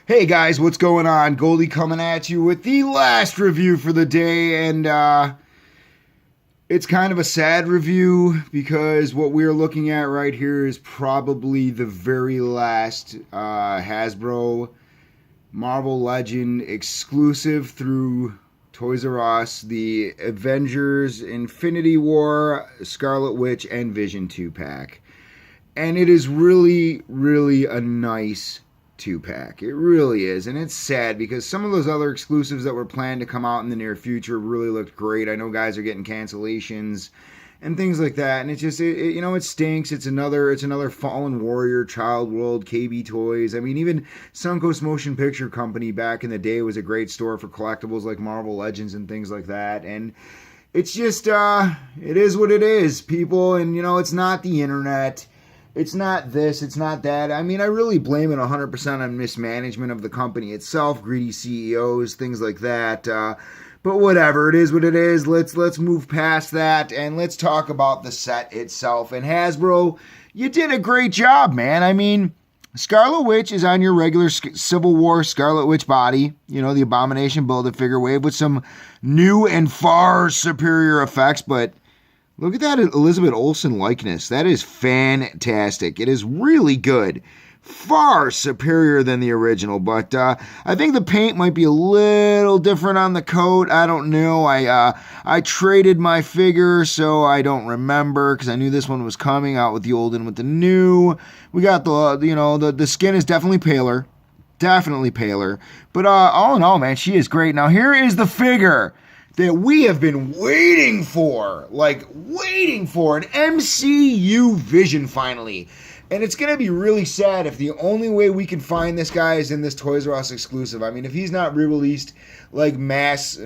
Hey guys, what's going on? Goldie coming at you with the last review for the day, and it's kind of a sad review because what we're looking at right here is probably the very last Hasbro Marvel Legend exclusive through Toys R Us, the Avengers Infinity War, Scarlet Witch, and Vision 2-pack. And it is really, really a nice 2-pack. It really is. And it's sad because some of those other exclusives that were planned to come out in the near future really looked great. I know guys are getting cancellations and things like that. And it just, it stinks. It's another Fallen Warrior, Child World, KB Toys. I mean, even Suncoast Motion Picture Company back in the day was a great store for collectibles like Marvel Legends and things like that. And it's just, it is what it is, people. And, it's not the internet. It's not this, it's not that. I mean, I really blame it 100% on mismanagement of the company itself, greedy CEOs, things like that. But whatever, it is what it is. Let's move past that and let's talk about the set itself. And Hasbro, you did a great job, man. I mean, Scarlet Witch is on your regular Civil War Scarlet Witch body, the Abomination Build-A-Figure wave with some new and far superior effects, but look at that Elizabeth Olsen likeness. That is fantastic. It is really good. Far superior than the original. But I think the paint might be a little different on the coat. I don't know. I traded my figure, so I don't remember because I knew this one was coming out with the old and with the new. We got the skin is definitely paler. Definitely paler. But all in all, man, she is great. Now here is the figure that we have been waiting for, an MCU Vision finally. And it's going to be really sad if the only way we can find this guy is in this Toys R Us exclusive. I mean, if he's not re-released like mass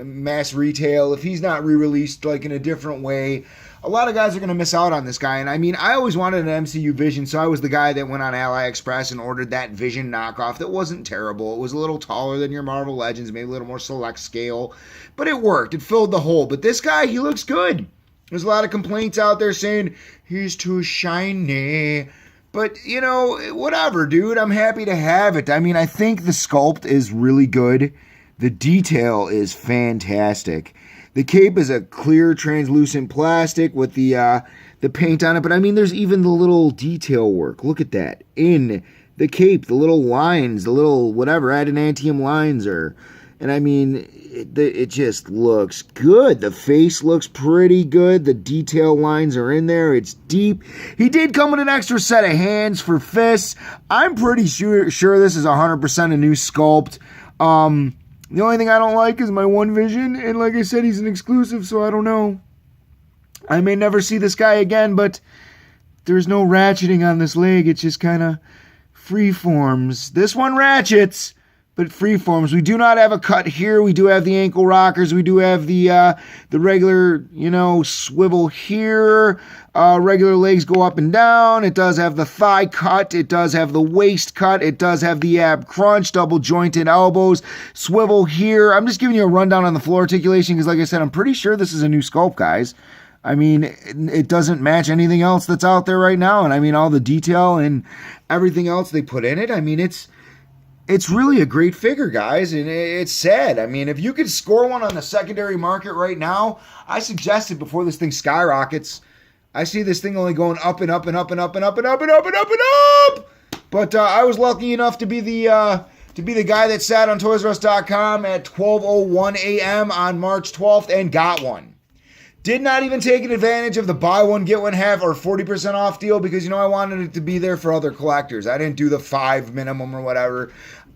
retail, if he's not re-released like in a different way, a lot of guys are going to miss out on this guy. And I mean, I always wanted an MCU Vision, so I was the guy that went on AliExpress and ordered that Vision knockoff that wasn't terrible. It was a little taller than your Marvel Legends, maybe a little more select scale, but it worked. It filled the hole. But this guy, he looks good. There's a lot of complaints out there saying he's too shiny. But, whatever, dude. I'm happy to have it. I mean, I think the sculpt is really good. The detail is fantastic. The cape is a clear, translucent plastic with the paint on it. But, I mean, there's even the little detail work. Look at that. In the cape, the little lines, the little whatever, adamantium lines are. And, I mean, it just looks good. The face looks pretty good. The detail lines are in there. It's deep. He did come with an extra set of hands for fists. I'm pretty sure this is 100% a new sculpt. The only thing I don't like is my one Vision, and like I said, he's an exclusive, so I don't know. I may never see this guy again, but there's no ratcheting on this leg. It's just kind of freeforms. This one ratchets, but freeforms. We do not have a cut here. We do have the ankle rockers. We do have the regular, swivel here. Regular legs go up and down. It does have the thigh cut. It does have the waist cut. It does have the ab crunch, double jointed elbows, swivel here. I'm just giving you a rundown on the floor articulation because, like I said, I'm pretty sure this is a new sculpt, guys. I mean, it doesn't match anything else that's out there right now. And I mean, all the detail and everything else they put in it. I mean, it's really a great figure, guys, and it's sad. I mean, if you could score one on the secondary market right now, I suggested before this thing skyrockets. I see this thing only going up and up and up and up and up and up and up and up and up. But I was lucky enough to be the guy that sat on ToysRUs.com at 12:01 a.m. on March 12th and got one. Did not even take advantage of the buy one, get one half or 40% off deal because, I wanted it to be there for other collectors. I didn't do the 5 minimum or whatever.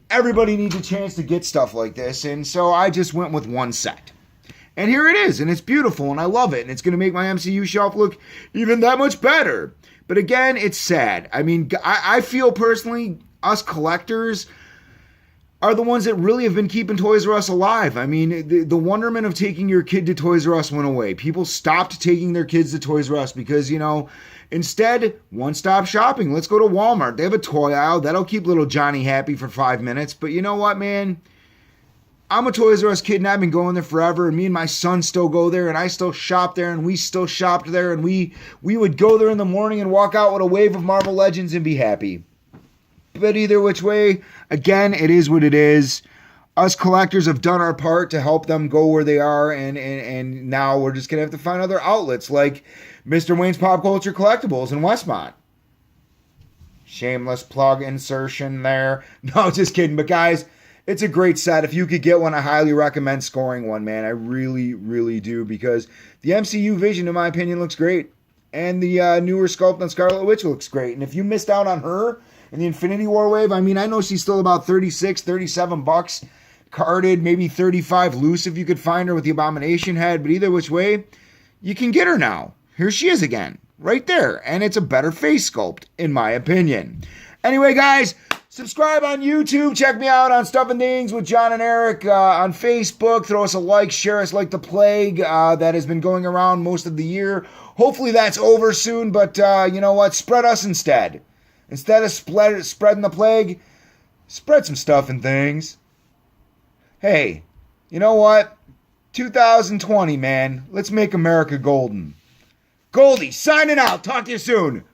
Everybody needs a chance to get stuff like this, and so I just went with one set. And here it is, and it's beautiful, and I love it, and it's going to make my MCU shelf look even that much better. But again, it's sad. I mean, I feel personally, us collectors are the ones that really have been keeping Toys R Us alive. I mean, the wonderment of taking your kid to Toys R Us went away. People stopped taking their kids to Toys R Us because, instead, one-stop shopping. Let's go to Walmart. They have a toy aisle. That'll keep little Johnny happy for 5 minutes. But you know what, man? I'm a Toys R Us kid, and I've been going there forever, and me and my son still go there, and I still shop there, and we still shopped there, and we would go there in the morning and walk out with a wave of Marvel Legends and be happy. But either which way, again, it is what it is. Us collectors have done our part to help them go where they are, and now we're just going to have to find other outlets like Mr. Wayne's Pop Culture Collectibles in Westmont. Shameless plug insertion there. No, just kidding. But guys, it's a great set. If you could get one, I highly recommend scoring one, man. I really, really do, because the MCU Vision, in my opinion, looks great. And the newer sculpt on Scarlet Witch looks great. And if you missed out on her in the Infinity War wave, I mean, I know she's still about $36, $37 carded, maybe 35 loose if you could find her with the Abomination head. But either which way, you can get her now. Here she is again, right there. And it's a better face sculpt, in my opinion. Anyway, guys, subscribe on YouTube. Check me out on Stuff and Things with John and Eric on Facebook. Throw us a like, share us like the plague. That has been going around most of the year. Hopefully that's over soon, but you know what? Spread us instead. Instead of spreading the plague, spread some Stuff and Things. Hey, you know what? 2020, man. Let's make America golden. Goldie, signing out. Talk to you soon.